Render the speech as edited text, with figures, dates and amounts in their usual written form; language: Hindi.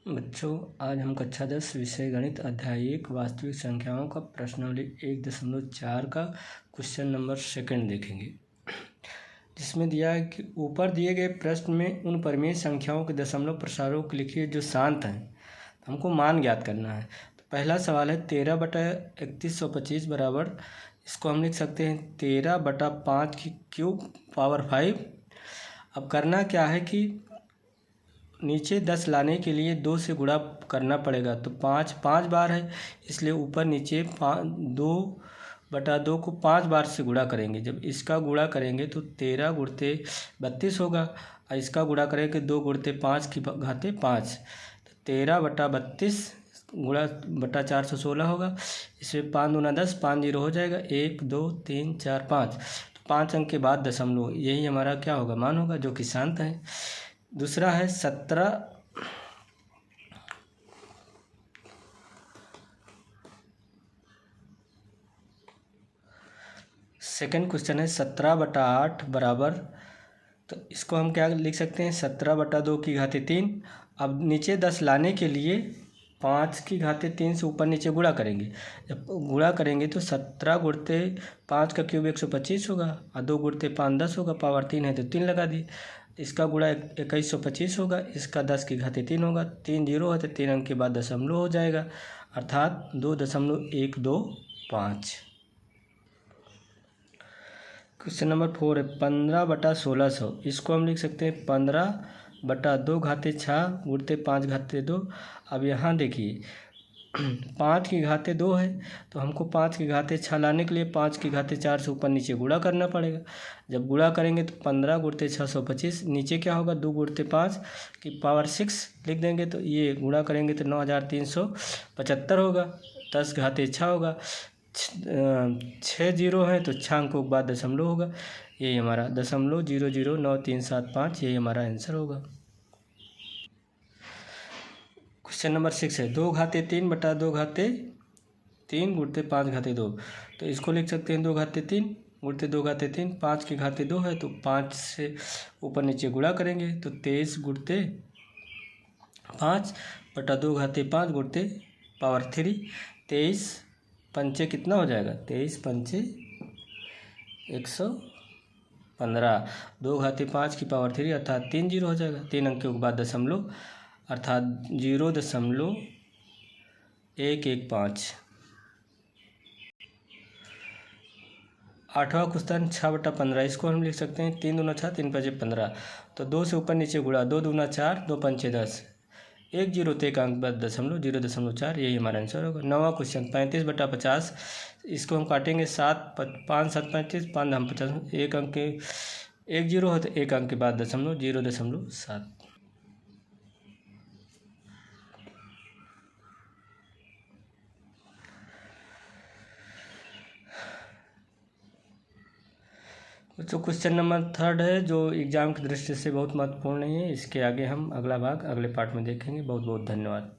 बच्चों, आज हम कक्षा 10 विषय गणित अध्याय 1 वास्तविक संख्याओं का प्रश्नावली 1.4 का क्वेश्चन नंबर 2 देखेंगे, जिसमें दिया है कि ऊपर दिए गए प्रश्न में उन परिमेय संख्याओं के दशमलव प्रसारों को लिखिए जो शांत हैं। हमको मान ज्ञात करना है। तो पहला सवाल है 13/3125 बराबर, इसको हम लिख सकते हैं 13/5 की क्यूब पावर 5। अब करना क्या है कि नीचे 10 लाने के लिए 2 से गुणा करना पड़ेगा। तो 5 बार है, इसलिए ऊपर नीचे 2/2 को 5 बार से गुणा करेंगे। जब इसका गुणा करेंगे तो 13 गुणते 32 होगा, और इसका गुणा करेंगे 2 गुणते 5 की घाते 5। तो 13/32 गुणा बटा 416 होगा। इसमें 5 दूना 10, 5 जीरो हो जाएगा, 1 2 3 4 5। तो 5 अंक के बाद दशमलव, यही हमारा क्या होगा, मान होगा, जो कि शांत है। दूसरा है 17। सेकंड क्वेश्चन है 17/8 बराबर, तो इसको हम क्या लिख सकते हैं, 17/2 की घाते 3। अब नीचे 10 लाने के लिए 5 की घाते 3 से ऊपर नीचे गुणा करेंगे। जब गुणा करेंगे तो 17 गुणते 5 का क्यूब 125 होगा, और 2 गुणते 5 10 होगा, पावर 3 है तो 3 लगा दिए। इसका गुणा 2125 होगा, इसका 10 की घाते 3 होगा, 3 जीरो है तो 3 अंक के बाद दशमलव हो जाएगा, अर्थात 2.125। क्वेश्चन नंबर 4 है 15/1600, इसको हम लिख सकते हैं 15/2 घाते 6 गुणते 5 घाते 2। अब यहाँ देखिए 5 की घाते 2 है, तो हमको 5 की घाते 6 लाने के लिए 5 की घाते 4 से ऊपर नीचे गुणा करना पड़ेगा। जब गुणा करेंगे तो 15 गुणते 625, नीचे क्या होगा, 2 गुणते 5 की पावर 6 लिख देंगे। तो ये गुणा करेंगे तो 9375 होगा, 10 घाते 6 होगा, 6 जीरो है तो 6 अंकों के बाद दशमलव होगा, यही हमारा 0.009375, यही हमारा आंसर होगा। क्वेश्चन नंबर 6 है 2 घाते 3/2 घाते 3 गुणते 5 घाते 2, तो इसको लिख सकते हैं 2 घाते 3 गुणते 2 घाते 3। 5 की घाते 2 है तो 5 से ऊपर नीचे गुणा करेंगे, तो 23 गुणते 5/2 घाते 5 गुणते पावर 3। 23 पंचे कितना हो जाएगा, 23 पंचे 115, 2 घाते 5 की पावर 3 अर्थात 3 जीरो हो जाएगा, 3 अंकों के बाद दशमलव, अर्थात 0.115। 8वां क्वेश्चन 6/15, इसको हम लिख सकते हैं 3 दूना 6 3 5 15, तो 2 से ऊपर नीचे गुणा, 2 दूना 4 2 पंचे 10, 1 जीरो तो 1 अंक बाद दशमलव, 0.4, यही हमारा आंसर होगा। 9वां क्वेश्चन 35/50, इसको हम काटेंगे 5 7 35, 5 हम 50, 1 अंक के 1 जीरो है तो 1 अंक के बाद दशमलव, 0.7। तो क्वेश्चन नंबर 3 है, जो एग्ज़ाम की दृष्टि से बहुत महत्वपूर्ण नहीं है। इसके आगे हम अगला भाग अगले पार्ट में देखेंगे। बहुत बहुत धन्यवाद।